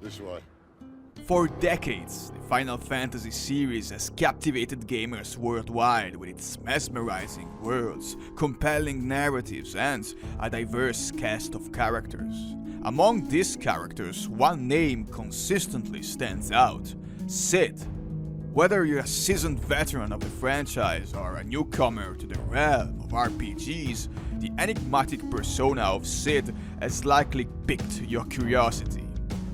This way. For decades, the Final Fantasy series has captivated gamers worldwide with its mesmerizing worlds, compelling narratives, and a diverse cast of characters. Among these characters, one name consistently stands out: Cid. Whether you're a seasoned veteran of the franchise or a newcomer to the realm of RPGs, the enigmatic persona of Cid has likely piqued your curiosity.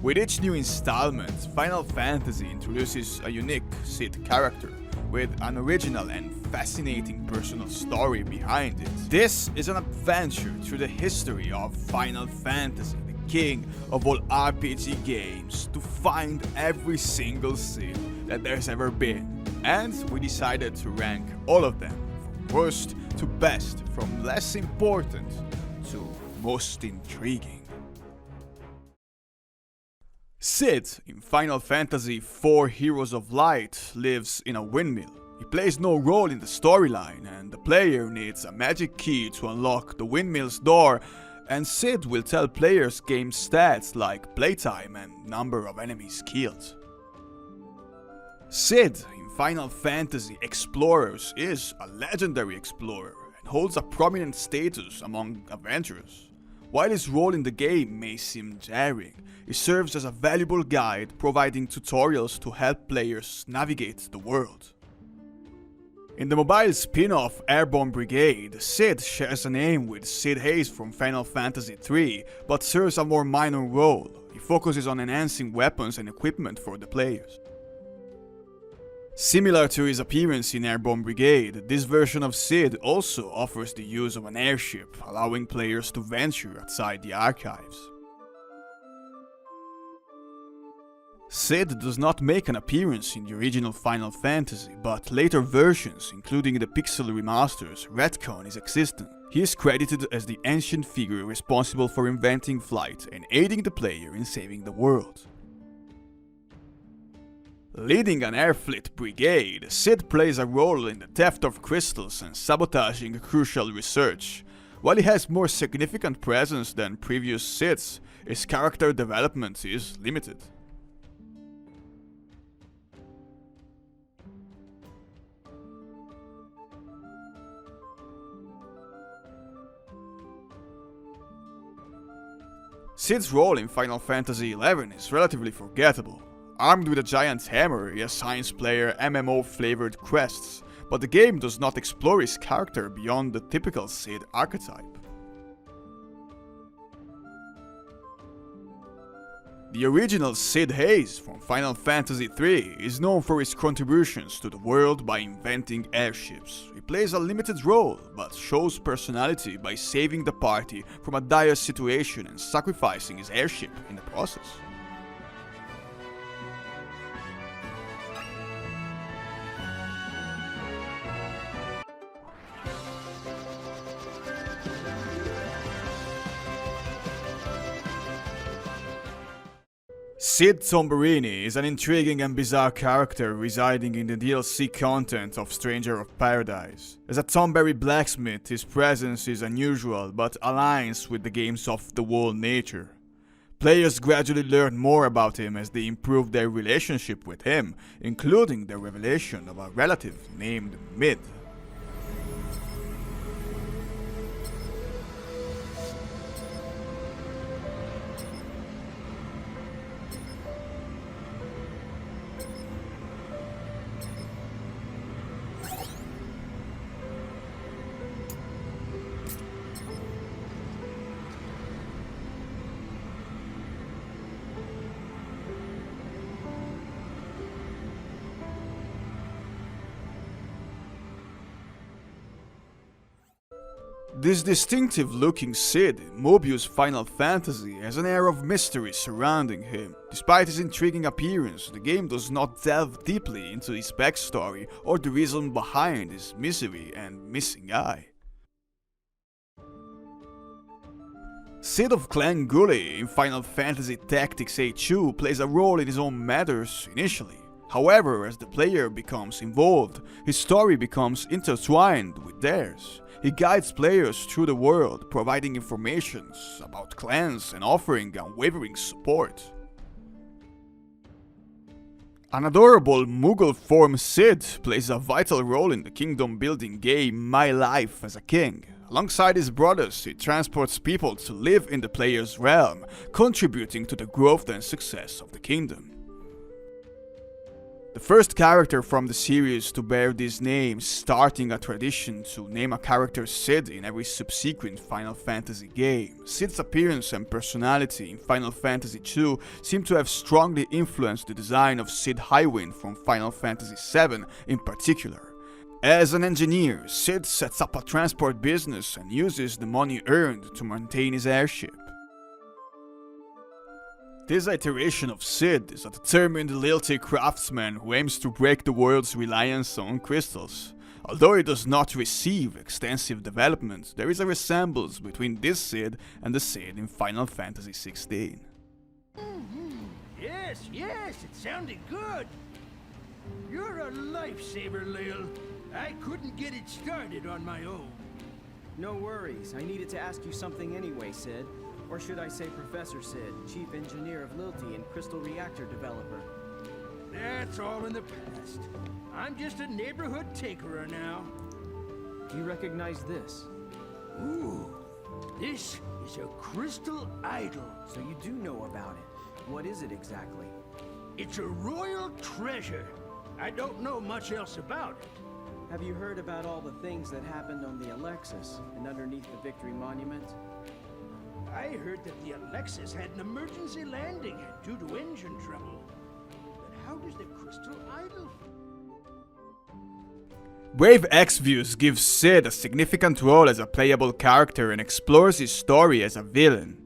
With each new installment, Final Fantasy introduces a unique Cid character, with an original and fascinating personal story behind it. This is an adventure through the history of Final Fantasy, the king of all RPG games, to find every single Cid that there's ever been. And we decided to rank all of them, from worst to best, from less important to most intriguing. Cid, in Final Fantasy IV Heroes of Light, lives in a windmill. He plays no role in the storyline, and the player needs a magic key to unlock the windmill's door, and Cid will tell players game stats like playtime and number of enemies killed. Cid, in Final Fantasy Explorers, is a legendary explorer and holds a prominent status among adventurers. While his role in the game may seem jarring, he serves as a valuable guide, providing tutorials to help players navigate the world. In the mobile spin-off AIRBORNE BRIGADE, Cid shares a name with Cid HAZE from Final Fantasy III, but serves a more minor role. He focuses on enhancing weapons and equipment for the players. Similar to his appearance in AIRBORNE BRIGADE, this version of Cid also offers the use of an airship, allowing players to venture outside the archives. Cid does not make an appearance in the original Final Fantasy, but later versions, including the pixel remasters, retcon his existence. He is credited as the ancient figure responsible for inventing flight and aiding the player in saving the world. Leading an air fleet brigade, Cid plays a role in the theft of crystals and sabotaging crucial research. While he has more significant presence than previous Cids, his character development is limited. Cid's role in Final Fantasy XI is relatively forgettable. Armed with a giant hammer, he assigns player MMO-flavored quests, but the game does not explore his character beyond the typical Cid archetype. The original Cid HAZE from Final Fantasy III is known for his contributions to the world by inventing airships. He plays a limited role, but shows personality by saving the party from a dire situation and sacrificing his airship in the process. Cid TONBERRINI is an intriguing and bizarre character residing in the DLC content of Stranger of Paradise. As a Tonberry blacksmith, his presence is unusual but aligns with the game's off-the-wall nature. Players gradually learn more about him as they improve their relationship with him, including the revelation of a relative named Mid. This distinctive-looking Cid in MOBIUS Final Fantasy has an air of mystery surrounding him. Despite his intriguing appearance, the game does not delve deeply into his backstory or the reason behind his misery and missing eye. Cid of Clan GULLY in Final Fantasy Tactics HAZE plays a role in his own matters initially. However, as the player becomes involved, his story becomes intertwined with theirs. He guides players through the world, providing information about clans and offering unwavering support. An adorable Mughal form Cid plays a vital role in the kingdom-building game My Life as a King. Alongside his brothers, he transports people to live in the player's realm, contributing to the growth and success of the kingdom. The first character from the series to bear this name, starting a tradition to name a character Cid in every subsequent Final Fantasy game. Cid's appearance and personality in Final Fantasy II seem to have strongly influenced the design of Cid Highwind from Final Fantasy VII in particular. As an engineer, Cid sets up a transport business and uses the money earned to maintain his airship. This iteration of Cid is a determined lilty craftsman who aims to break the world's reliance on crystals. Although he does not receive extensive development, there is a resemblance between this Cid and the Cid in Final Fantasy XVI. Yes, it sounded good. You're a lifesaver, Lil. I couldn't get it started on my own. No worries, I needed to ask you something anyway, Cid. Or should I say Professor Cid, Chief Engineer of Lilty and Crystal Reactor Developer. That's all in the past. I'm just a neighborhood tinkerer now. Do you recognize this? Ooh, this is a crystal idol. So you do know about it. What is it exactly? It's a royal treasure. I don't know much else about it. Have you heard about all the things that happened on the Alexis and underneath the Victory Monument? I heard that the Alexis had an emergency landing due to engine trouble. But how does the crystal idol... Brave EXVIUS gives Cid a significant role as a playable character and explores his story as a villain.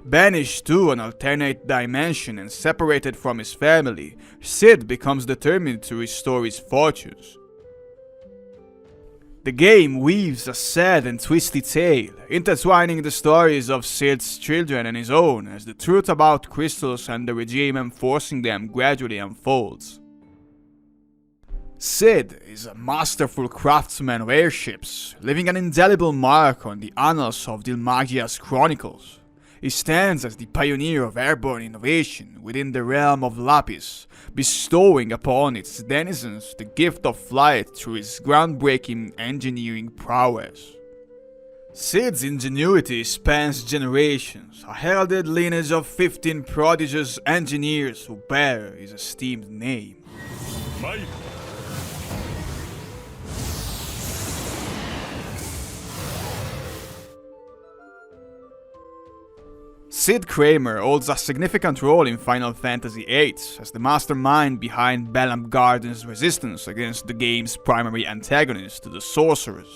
Banished to an alternate dimension and separated from his family, Cid becomes determined to restore his fortunes. The game weaves a sad and twisty tale, intertwining the stories of Cid's children and his own, as the truth about crystals and the regime enforcing them gradually unfolds. Cid is a masterful craftsman of airships, leaving an indelible mark on the annals of Dilmagia's chronicles. He stands as the pioneer of airborne innovation within the realm of Lapis, bestowing upon its denizens the gift of flight through his groundbreaking engineering prowess. Cid's ingenuity spans generations, a heralded lineage of 15 prodigious engineers who bear his esteemed name. Cid KRAMER holds a significant role in Final Fantasy VIII as the mastermind behind Balamb Garden's resistance against the game's primary antagonist, the Sorceress.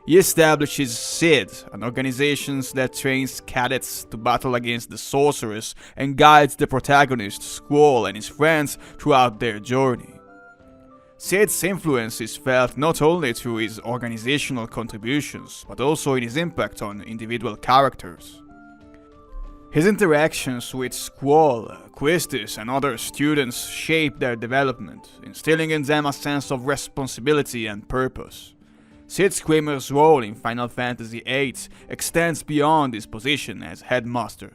He establishes Cid, an organization that trains cadets to battle against the Sorceress and guides the protagonist, Squall, and his friends throughout their journey. Cid's influence is felt not only through his organizational contributions, but also in his impact on individual characters. His interactions with Squall, Quistis, and other students shape their development, instilling in them a sense of responsibility and purpose. Cid KRAMER's role in Final Fantasy VIII extends beyond his position as headmaster.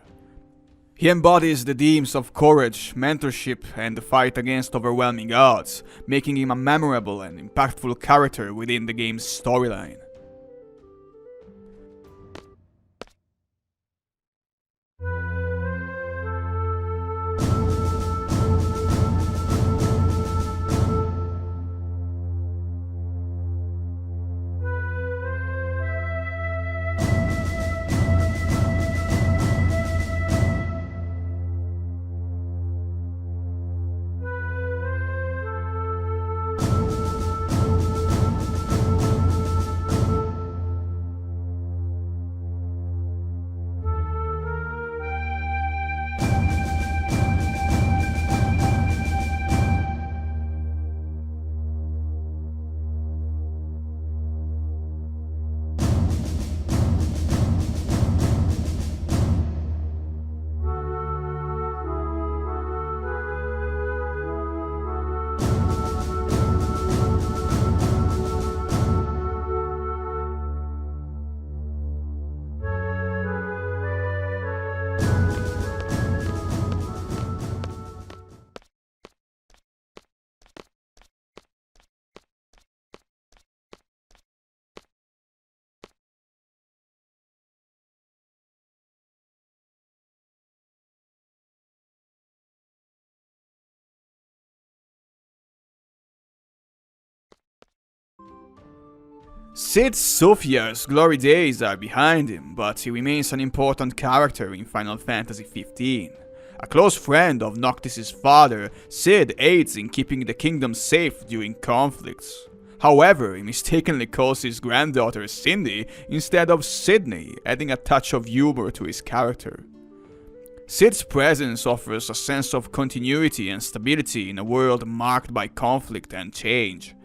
He embodies the themes of courage, mentorship, and the fight against overwhelming odds, making him a memorable and impactful character within the game's storyline. Cid's Sophiar's glory days are behind him, but he remains an important character in Final Fantasy XV. A close friend of Noctis' father, Cid aids in keeping the kingdom safe during conflicts. However, he mistakenly calls his granddaughter Cindy instead of Sydney, adding a touch of humor to his character. Cid's presence offers a sense of continuity and stability in a world marked by conflict and change.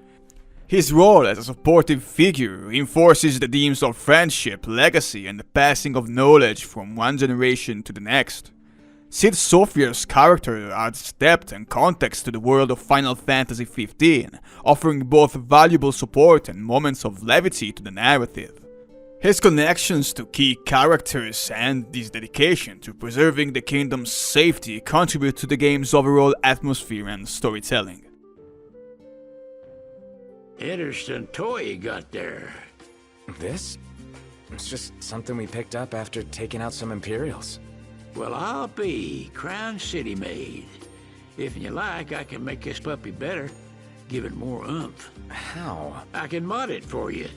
His role as a supportive figure reinforces the themes of friendship, legacy, and the passing of knowledge from one generation to the next. Cid Sophiar's character adds depth and context to the world of Final Fantasy XV, offering both valuable support and moments of levity to the narrative. His connections to key characters and his dedication to preserving the kingdom's safety contribute to the game's overall atmosphere and storytelling. Interesting toy you got there. This? It's just something we picked up after taking out some Imperials. Well, I'll be Crown City made. If you like, I can make this puppy better. Give it more oomph. How? I can mod it for you.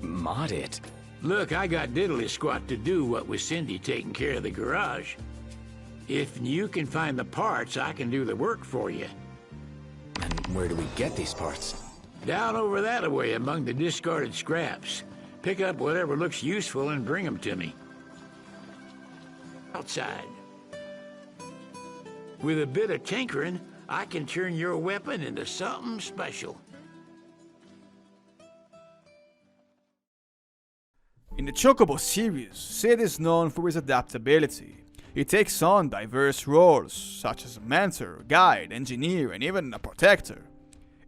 Mod it? Look, I got diddly squat to do what with Cindy taking care of the garage. If you can find the parts, I can do the work for you. And where do we get these parts? Down over that way among the discarded scraps. Pick up whatever looks useful and bring them to me. Outside. With a bit of tinkering, I can turn your weapon into something special. In the Chocobo series, Cid is known for his adaptability. He takes on diverse roles, such as a mentor, guide, engineer, and even a protector.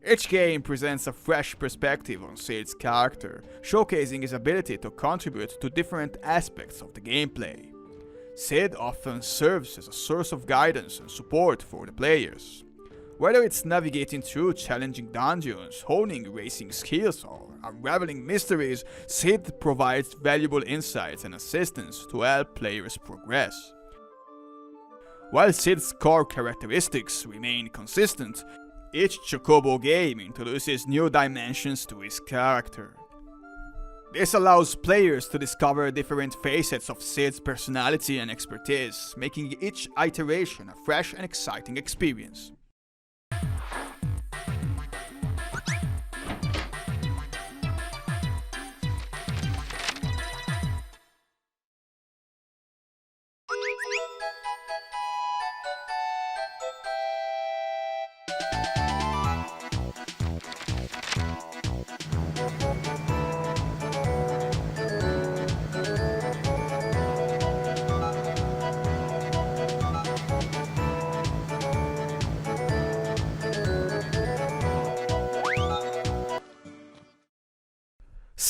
Each game presents a fresh perspective on Cid's character, showcasing his ability to contribute to different aspects of the gameplay. Cid often serves as a source of guidance and support for the players. Whether it's navigating through challenging dungeons, honing racing skills, or unraveling mysteries, Cid provides valuable insights and assistance to help players progress. While Cid's core characteristics remain consistent, each Chocobo game introduces new dimensions to his character. This allows players to discover different facets of Cid's personality and expertise, making each iteration a fresh and exciting experience.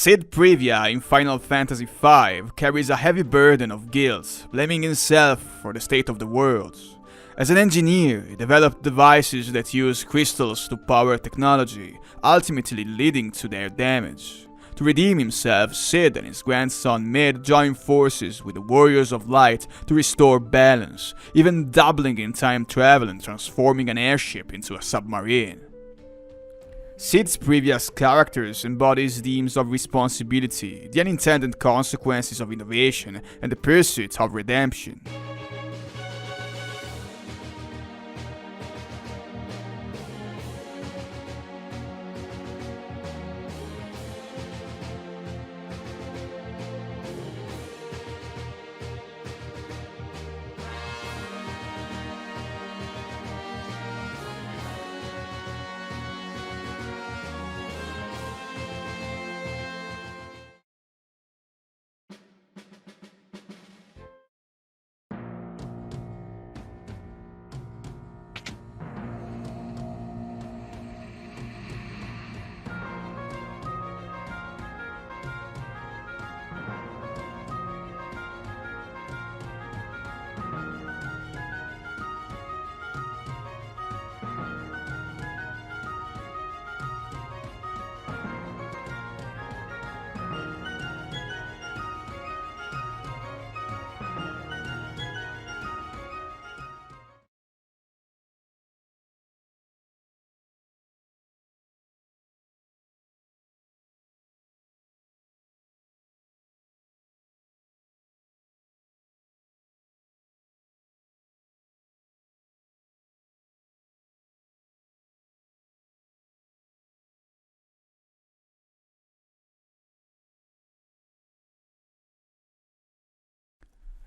Cid PREVIA in Final Fantasy V carries a heavy burden of guilt, blaming himself for the state of the world. As an engineer, he developed devices that use crystals to power technology, ultimately leading to their damage. To redeem himself, Cid and his grandson Mid join forces with the Warriors of Light to restore balance, even doubling in time travel and transforming an airship into a submarine. Cid's previous characters embodies themes of responsibility, the unintended consequences of innovation, and the pursuit of redemption.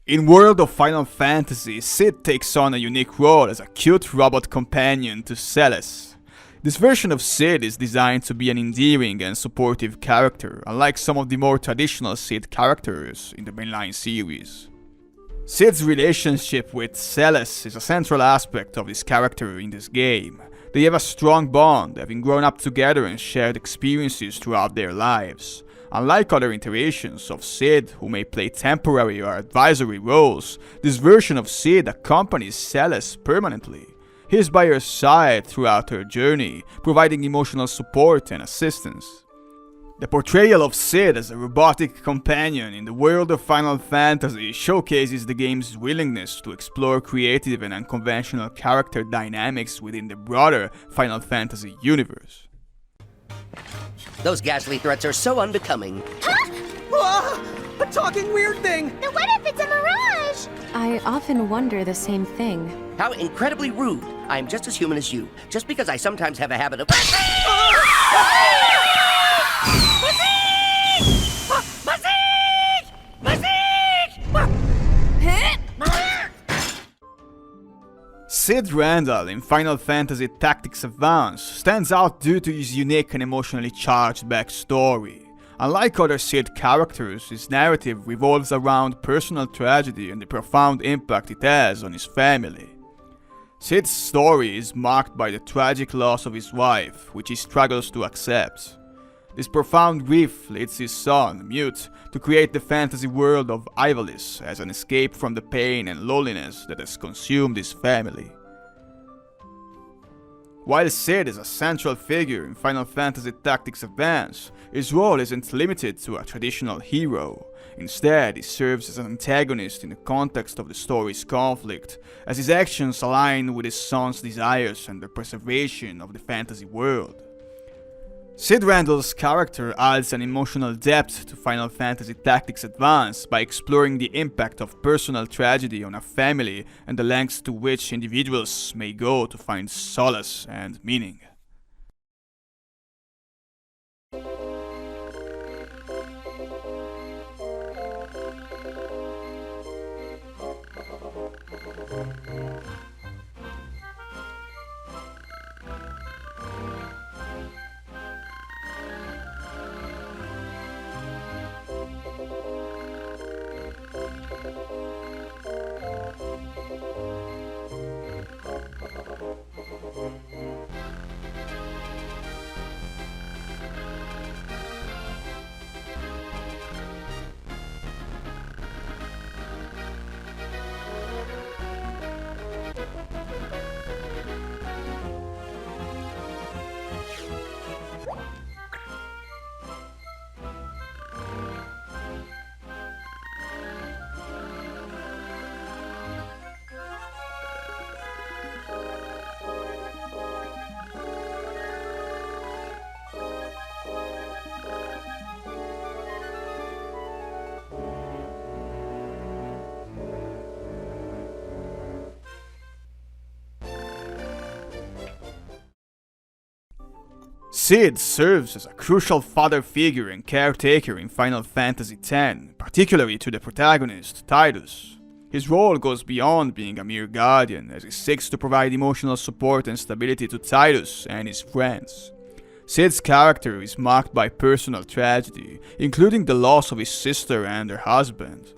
In World of Final Fantasy, Cid takes on a unique role as a cute robot companion to Celes. This version of Cid is designed to be an endearing and supportive character, unlike some of the more traditional Cid characters in the mainline series. Cid's relationship with Celes is a central aspect of this character in this game. They have a strong bond, having grown up together and shared experiences throughout their lives. Unlike other iterations of Cid, who may play temporary or advisory roles, this version of Cid accompanies Celes permanently. He is by her side throughout her journey, providing emotional support and assistance. The portrayal of Cid as a robotic companion in the world of Final Fantasy showcases the game's willingness to explore creative and unconventional character dynamics within the broader Final Fantasy universe. Those ghastly threats are so unbecoming. Ah, a talking weird thing! Then what if it's a mirage? I often wonder the same thing. How incredibly rude. I'm just as human as you. Just because I sometimes have a habit of... Cid Randall in Final Fantasy Tactics Advance stands out due to his unique and emotionally charged backstory. Unlike other Cid characters, his narrative revolves around personal tragedy and the profound impact it has on his family. Cid's story is marked by the tragic loss of his wife, which he struggles to accept. This profound grief leads his son, Mute, to create the fantasy world of Ivalice as an escape from the pain and loneliness that has consumed his family. While Cid is a central figure in Final Fantasy Tactics Advance, his role isn't limited to a traditional hero. Instead, he serves as an antagonist in the context of the story's conflict, as his actions align with his son's desires and the preservation of the fantasy world. Cid Randall's character adds an emotional depth to Final Fantasy Tactics Advance by exploring the impact of personal tragedy on a family and the lengths to which individuals may go to find solace and meaning. Cid serves as a crucial father figure and caretaker in Final Fantasy X, particularly to the protagonist, Tidus. His role goes beyond being a mere guardian, as he seeks to provide emotional support and stability to Tidus and his friends. Cid's character is marked by personal tragedy, including the loss of his sister and her husband.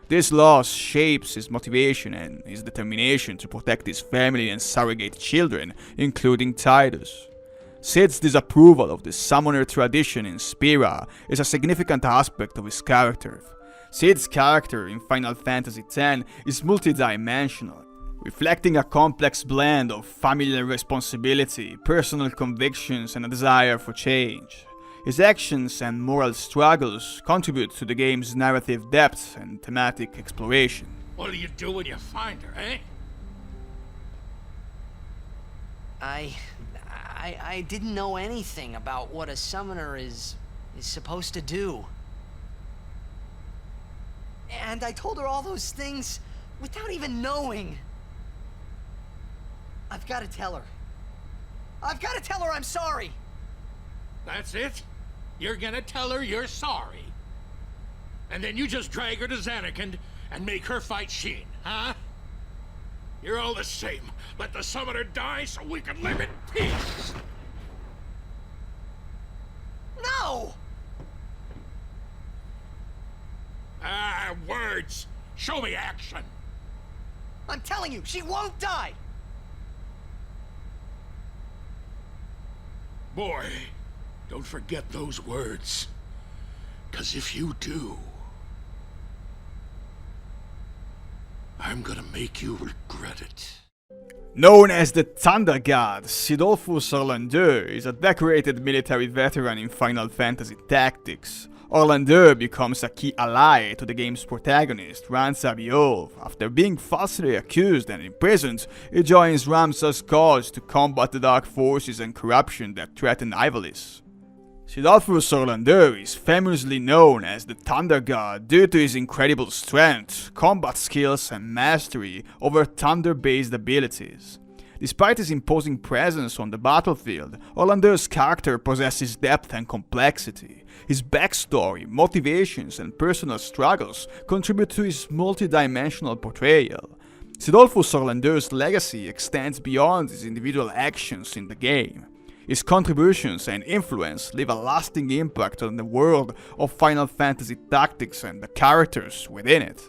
This loss shapes his motivation and his determination to protect his family and surrogate children, including Tidus. Cid's disapproval of the summoner tradition in Spira is a significant aspect of his character. Cid's character in Final Fantasy X is multidimensional, reflecting a complex blend of familial responsibility, personal convictions, and a desire for change. His actions and moral struggles contribute to the game's narrative depth and thematic exploration. What'll you do when you find her, eh? I didn't know anything about what a summoner is supposed to do. And I told her all those things without even knowing. I've got to tell her. I've got to tell her I'm sorry. That's it? You're gonna tell her you're sorry? And then you just drag her to Zanarkand and make her fight Sheen, huh? You're all the same. Let the summoner die so we can live in peace. No! Ah, words. Show me action. I'm telling you, she won't die! Boy, don't forget those words. 'Cause if you do, I'm gonna make you regret it. Known as the Thunder God, CIDOLFUS ORLANDEAU is a decorated military veteran in Final Fantasy Tactics. ORLANDEAU becomes a key ally to the game's protagonist, Randell. After being falsely accused and imprisoned, he joins Ramsa's cause to combat the dark forces and corruption that threaten Ivalice. CIDOLFUS ORLANDEAU is famously known as the Thunder God due to his incredible strength, combat skills and mastery over thunder-based abilities. Despite his imposing presence on the battlefield, ORLANDEAU's character possesses depth and complexity. His backstory, motivations and personal struggles contribute to his multi-dimensional portrayal. CIDOLFUS ORLANDEAU's legacy extends beyond his individual actions in the game. His contributions and influence leave a lasting impact on the world of Final Fantasy Tactics and the characters within it.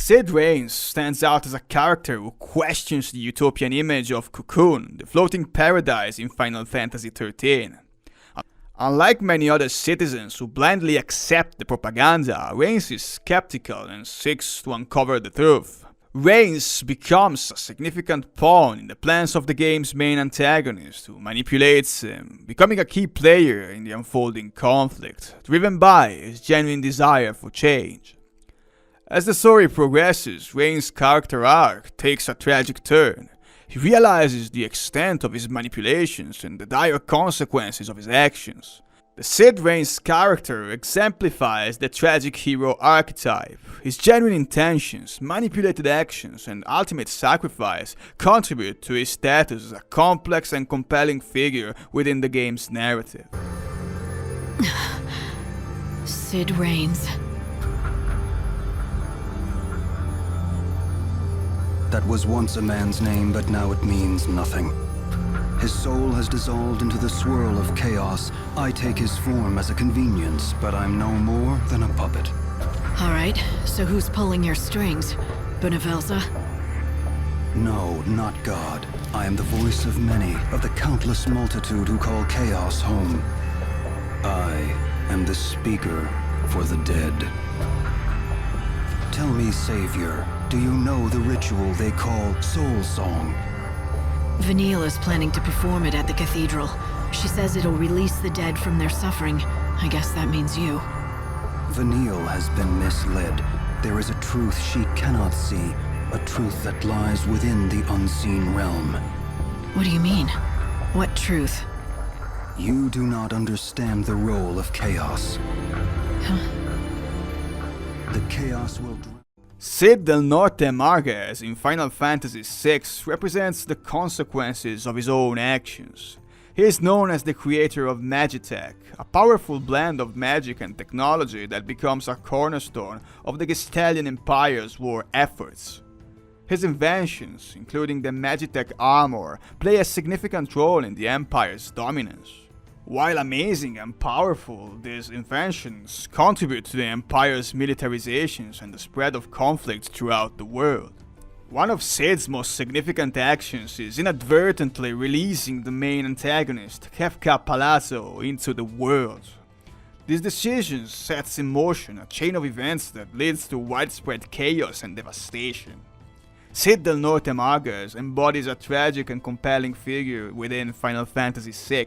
Cid Raines stands out as a character who questions the utopian image of Cocoon, the floating paradise in Final Fantasy XIII. Unlike many other citizens who blindly accept the propaganda, Raines is skeptical and seeks to uncover the truth. Raines becomes a significant pawn in the plans of the game's main antagonist, who manipulates him, becoming a key player in the unfolding conflict, driven by his genuine desire for change. As the story progresses, Raines' character arc takes a tragic turn. He realizes the extent of his manipulations and the dire consequences of his actions. The Cid Raines character exemplifies the tragic hero archetype. His genuine intentions, manipulated actions, and ultimate sacrifice contribute to his status as a complex and compelling figure within the game's narrative. Cid Raines. That was once a man's name, but now it means nothing. His soul has dissolved into the swirl of chaos. I take his form as a convenience, but I'm no more than a puppet. Alright, so who's pulling your strings? Benevelza? No, not God. I am the voice of many, of the countless multitude who call chaos home. I am the speaker for the dead. Tell me, Savior, do you know the ritual they call Soul Song? Vanille is planning to perform it at the cathedral. She says it'll release the dead from their suffering. I guess that means you. Vanille has been misled. There is a truth she cannot see, a truth that lies within the unseen realm. What do you mean? What truth? You do not understand the role of chaos. Huh? The chaos will... Cid del Norte Marguez in Final Fantasy VI represents the consequences of his own actions. He is known as the creator of Magitech, a powerful blend of magic and technology that becomes a cornerstone of the Gestalian Empire's war efforts. His inventions, including the Magitech armor, play a significant role in the Empire's dominance. While amazing and powerful, these inventions contribute to the Empire's militarizations and the spread of conflict throughout the world. One of Cid's most significant actions is inadvertently releasing the main antagonist, Kefka Palazzo, into the world. This decision sets in motion a chain of events that leads to widespread chaos and devastation. Cid del Norte MARGUEZ embodies a tragic and compelling figure within Final Fantasy VI.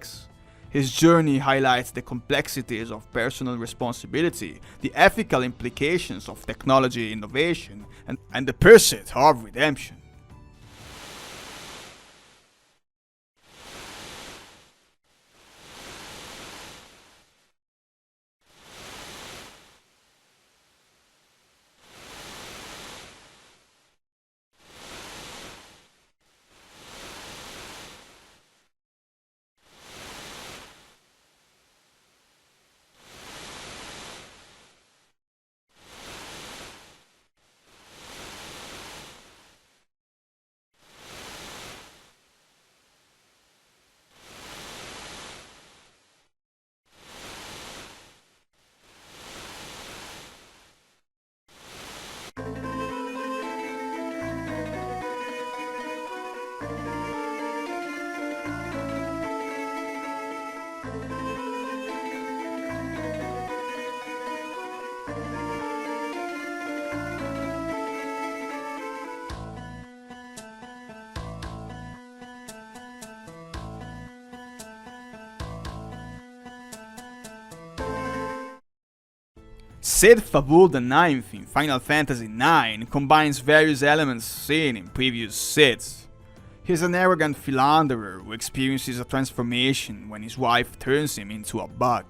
His journey highlights the complexities of personal responsibility, the ethical implications of technology innovation, and the pursuit of redemption. Cid Fabul IX in Final Fantasy IX combines various elements seen in previous Cids. He's an arrogant philanderer who experiences a transformation when his wife turns him into a bug.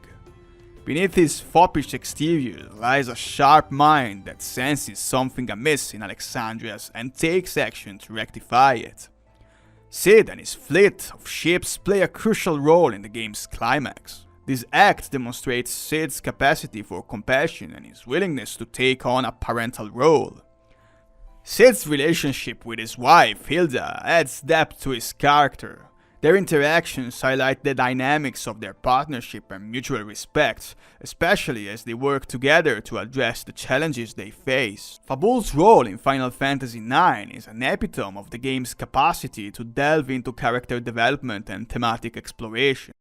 Beneath his foppish exterior lies a sharp mind that senses something amiss in Alexandrias and takes action to rectify it. Cid and his fleet of ships play a crucial role in the game's climax. This act demonstrates Cid's capacity for compassion and his willingness to take on a parental role. Cid's relationship with his wife, Hilda, adds depth to his character. Their interactions highlight the dynamics of their partnership and mutual respect, especially as they work together to address the challenges they face. Fabul's role in Final Fantasy IX is an epitome of the game's capacity to delve into character development and thematic exploration.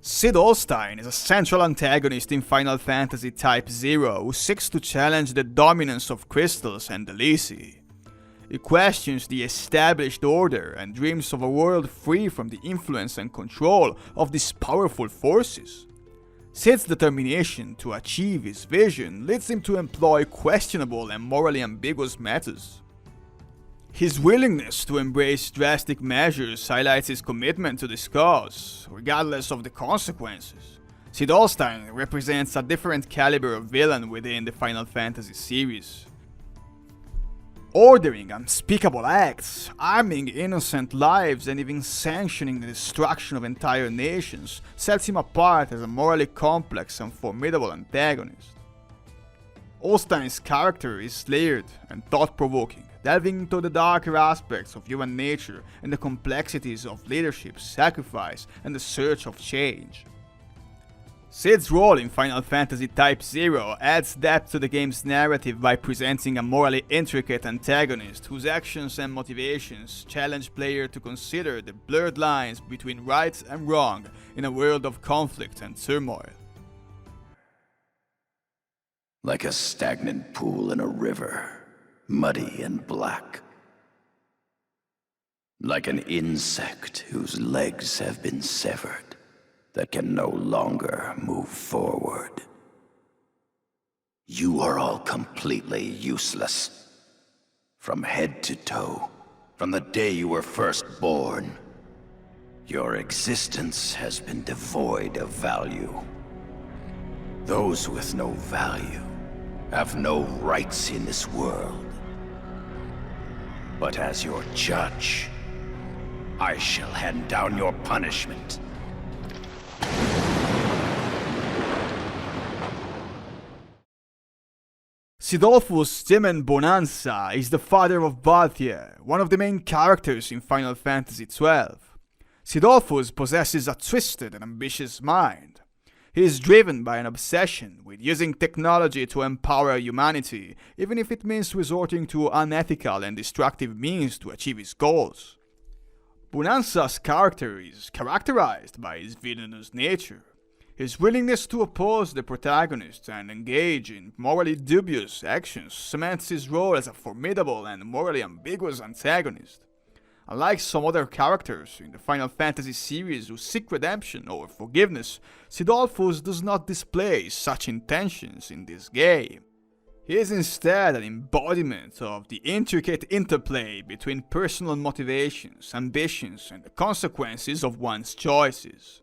Cidoldfuss is a central antagonist in Final Fantasy Type 0 who seeks to challenge the dominance of crystals and the Lyci. He questions the established order and dreams of a world free from the influence and control of these powerful forces. Cid's determination to achieve his vision leads him to employ questionable and morally ambiguous methods. His willingness to embrace drastic measures highlights his commitment to this cause, regardless of the consequences. Cidoldfuss represents a different caliber of villain within the Final Fantasy series. Ordering unspeakable acts, arming innocent lives, and even sanctioning the destruction of entire nations sets him apart as a morally complex and formidable antagonist. Cidoldfuss's character is layered and thought-provoking, delving into the darker aspects of human nature and the complexities of leadership, sacrifice, and the search of change. Cid's role in Final Fantasy Type 0 adds depth to the game's narrative by presenting a morally intricate antagonist whose actions and motivations challenge player to consider the blurred lines between right and wrong in a world of conflict and turmoil. Like a stagnant pool in a river. muddy and black. Like an insect whose legs have been severed, that can no longer move forward. You are all completely useless. From head to toe, from the day you were first born, your existence has been devoid of value. Those with no value have no rights in this world. But as your judge, I shall hand down your punishment. CidoLFUS Demon Bonanza is the father of Balthier, one of the main characters in Final Fantasy XII. CIDOLFUS possesses a twisted and ambitious mind. He is driven by an obsession with using technology to empower humanity, even if it means resorting to unethical and destructive means to achieve his goals. Bonanza's character is characterized by his villainous nature. His willingness to oppose the protagonist and engage in morally dubious actions cements his role as a formidable and morally ambiguous antagonist. Unlike some other characters in the Final Fantasy series who seek redemption or forgiveness, CIDOLFUS does not display such intentions in this game. He is instead an embodiment of the intricate interplay between personal motivations, ambitions, and the consequences of one's choices.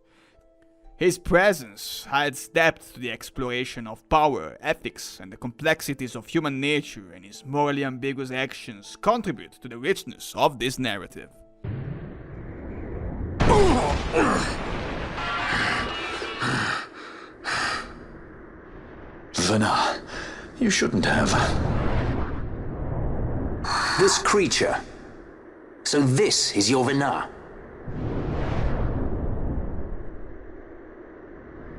His presence adds depth to the exploration of power, ethics, and the complexities of human nature, and his morally ambiguous actions contribute to the richness of this narrative. Vana, you shouldn't have. This creature. So this is your Vana?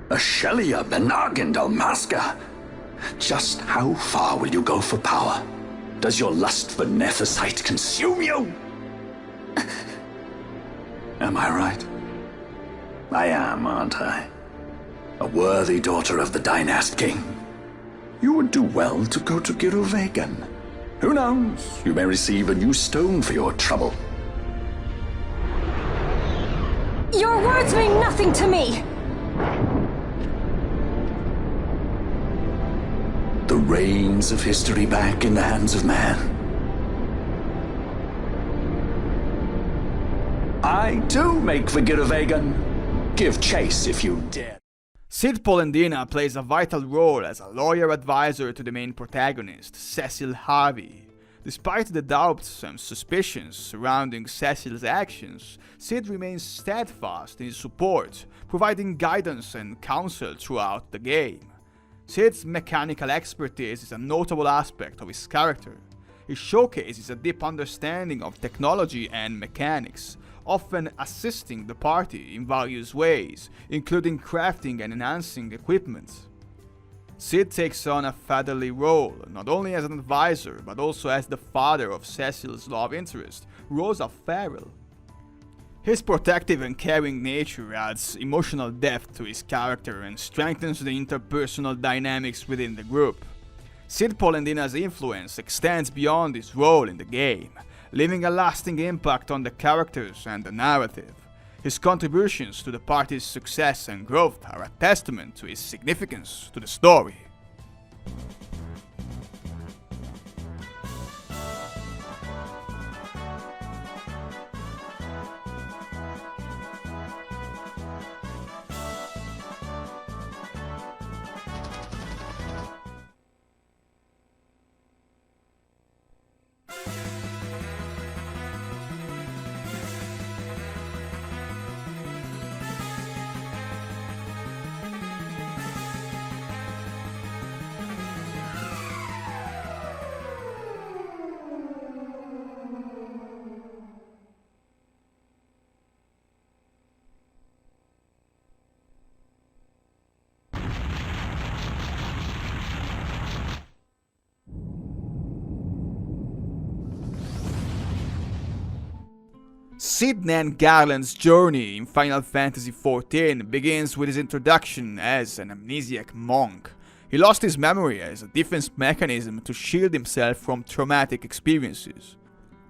Ashelia Benagin Dalmasca. Just how far will you go for power? Does your lust for Nephesite consume you? Am I right? I am, aren't I? A worthy daughter of the Dynast King. You would do well to go to Giruvegan. Who knows? You may receive a new stone for your trouble. Your words mean nothing to me! The reins of history back in the hands of man. I too make for Giruvegan. Give chase if you dare. Cid Polendina plays a vital role as a lawyer advisor to the main protagonist, Cecil Harvey. Despite the doubts and suspicions surrounding Cecil's actions, Cid remains steadfast in his support, providing guidance and counsel throughout the game. Cid's mechanical expertise is a notable aspect of his character. He showcases a deep understanding of technology and mechanics, often assisting the party in various ways, including crafting and enhancing equipment. Cid takes on a fatherly role, not only as an advisor, but also as the father of Cecil's love interest, Rosa Farrell. His protective and caring nature adds emotional depth to his character and strengthens the interpersonal dynamics within the group. Cid Polendina's influence extends beyond his role in the game, leaving a lasting impact on the characters and the narrative. His contributions to the party's success and growth are a testament to his significance to the story. Cid Nan Garland's journey in Final Fantasy XIV begins with his introduction as an amnesiac monk. He lost his memory as a defense mechanism to shield himself from traumatic experiences.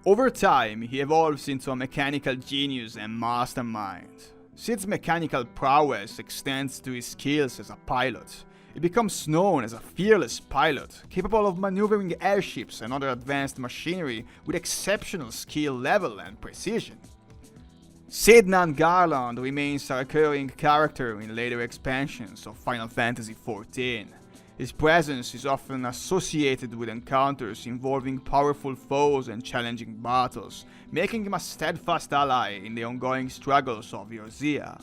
Over time, he evolves into a mechanical genius and mastermind. Cid's mechanical prowess extends to his skills as a pilot. He becomes known as a fearless pilot, capable of maneuvering airships and other advanced machinery with exceptional skill level and precision. Cid Nan Garland remains a recurring character in later expansions of Final Fantasy XIV. His presence is often associated with encounters involving powerful foes and challenging battles, making him a steadfast ally in the ongoing struggles of Eorzea.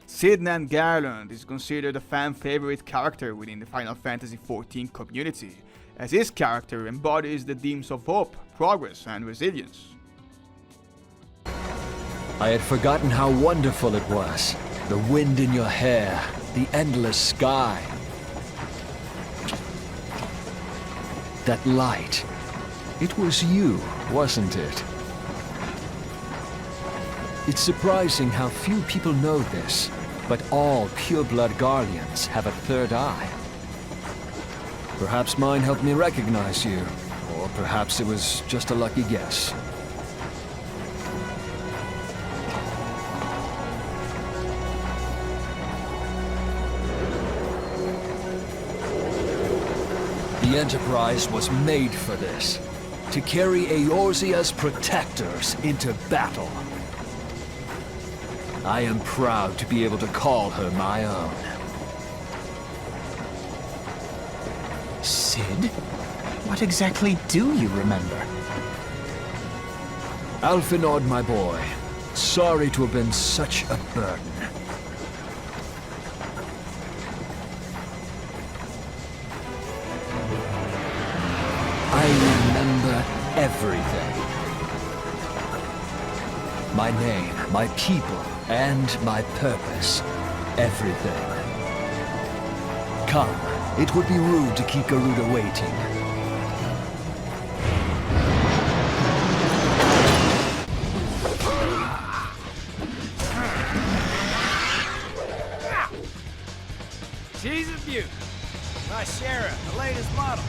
Cid Nan Garland is considered a fan-favorite character within the Final Fantasy XIV community, as his character embodies the themes of hope, progress, and resilience. I had forgotten how wonderful it was. The wind in your hair, the endless sky. That light. It was you, wasn't it? It's surprising how few people know this, but all pure-blood Garleans have a third eye. Perhaps mine helped me recognize you, or perhaps it was just a lucky guess. The Enterprise was made for this, to carry Eorzea's protectors into battle. I am proud to be able to call her my own. Cid? What exactly do you remember? Alphinaud, my boy. Sorry to have been such a burden. I remember everything. My name, my people, and my purpose. Everything. Come, it would be rude to keep Garuda waiting. She's a beaut. My Sheriff, the latest model.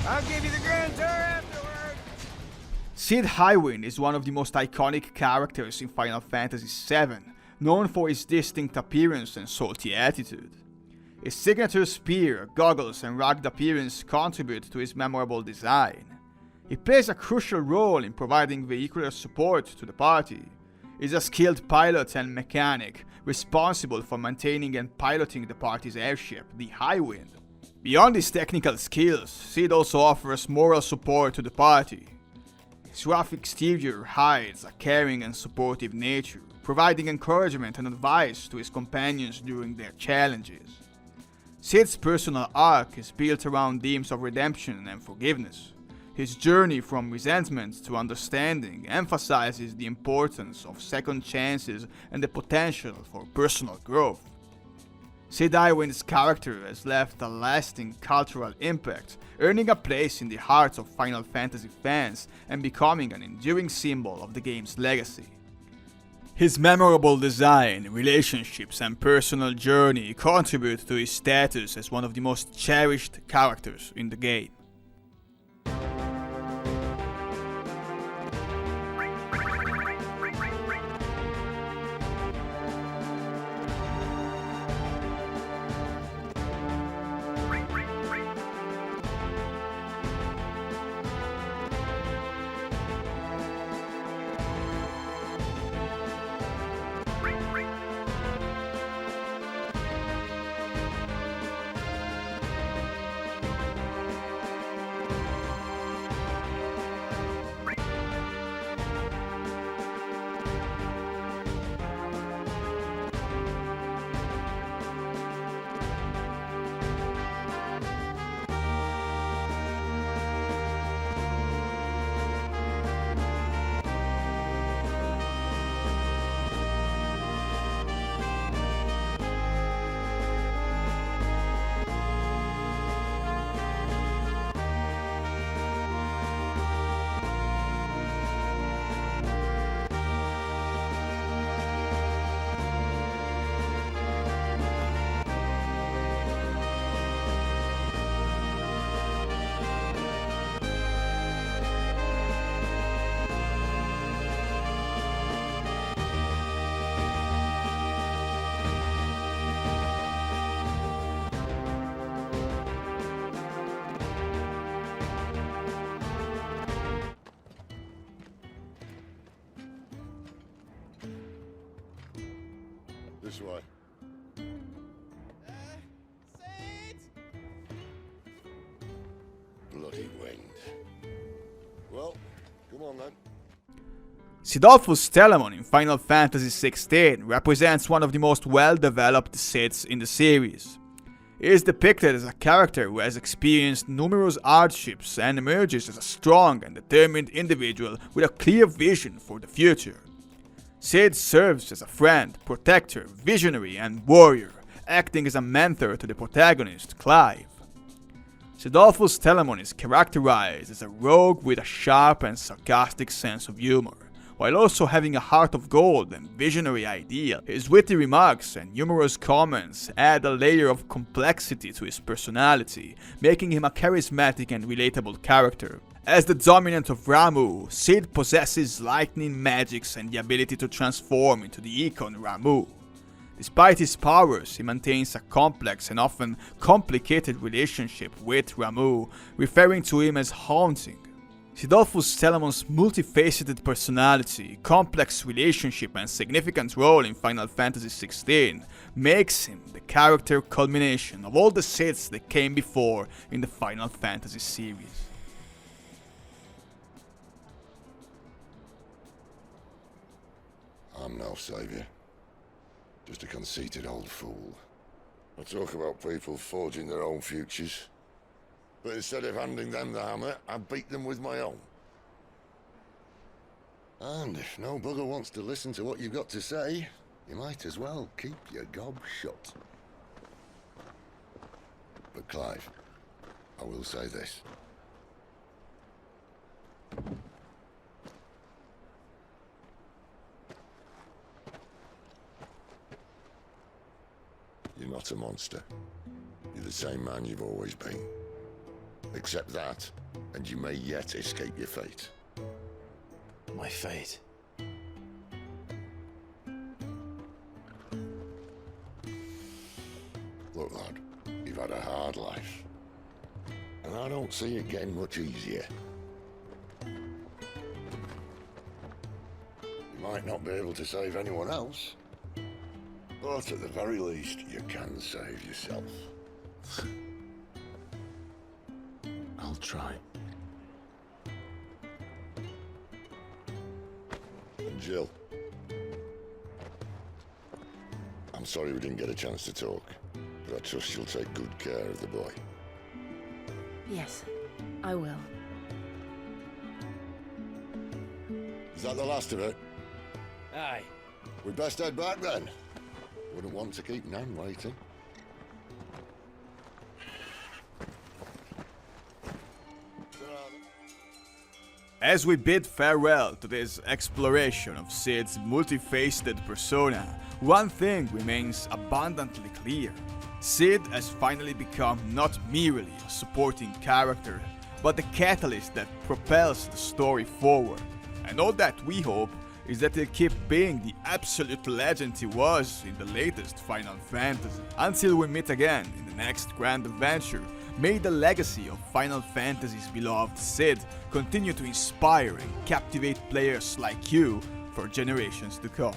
I'll give you the grand tour afterward. Cid Highwind is one of the most iconic characters in Final Fantasy VII, known for his distinct appearance and salty attitude. His signature spear, goggles, and rugged appearance contribute to his memorable design. He plays a crucial role in providing vehicular support to the party. He's a skilled pilot and mechanic, responsible for maintaining and piloting the party's airship, the Highwind. Beyond his technical skills, Cid also offers moral support to the party. His rough exterior hides a caring and supportive nature, providing encouragement and advice to his companions during their challenges. Cid's personal arc is built around themes of redemption and forgiveness. His journey from resentment to understanding emphasizes the importance of second chances and the potential for personal growth. Cid Highwind's character has left a lasting cultural impact, earning a place in the hearts of Final Fantasy fans and becoming an enduring symbol of the game's legacy. His memorable design, relationships, and personal journey contribute to his status as one of the most cherished characters in the game. This way. Bloody wind. Well, come on then. CIDOLFUS Telamon in Final Fantasy XVI represents one of the most well-developed Cids in the series. He is depicted as a character who has experienced numerous hardships and emerges as a strong and determined individual with a clear vision for the future. Cid serves as a friend, protector, visionary and warrior, acting as a mentor to the protagonist, Clive. CIDOLFUS Telamon is characterized as a rogue with a sharp and sarcastic sense of humor, while also having a heart of gold and visionary ideal. His witty remarks and humorous comments add a layer of complexity to his personality, making him a charismatic and relatable character. As the dominant of Ramuh, Cid possesses lightning magics and the ability to transform into the icon Ramuh. Despite his powers, he maintains a complex and often complicated relationship with Ramuh, referring to him as haunting. CIDOLFUS Telamon's multifaceted personality, complex relationship and significant role in Final Fantasy XVI makes him the character culmination of all the Cids that came before in the Final Fantasy series. I'm no savior. Just a conceited old fool. I talk about people forging their own futures. But instead of handing them the hammer, I beat them with my own. And if no bugger wants to listen to what you've got to say, you might as well keep your gob shut. But Clive, I will say this. You're not a monster. You're the same man you've always been. Accept that, and you may yet escape your fate. My fate? Look, lad, you've had a hard life. And I don't see it getting much easier. You might not be able to save anyone else, but at the very least, you can save yourself. I'll try. And Jill, I'm sorry we didn't get a chance to talk, but I trust you'll take good care of the boy. Yes, I will. Is that the last of it? Aye. We'd best head back then. Wouldn't want to keep Nan waiting. As we bid farewell to this exploration of Cid's multifaceted persona, one thing remains abundantly clear. Cid has finally become not merely a supporting character, but the catalyst that propels the story forward. And all that we hope is that he'll keep being the absolute legend he was in the latest Final Fantasy. Until we meet again in the next grand adventure, may the legacy of Final Fantasy's beloved Cid continue to inspire and captivate players like you for generations to come.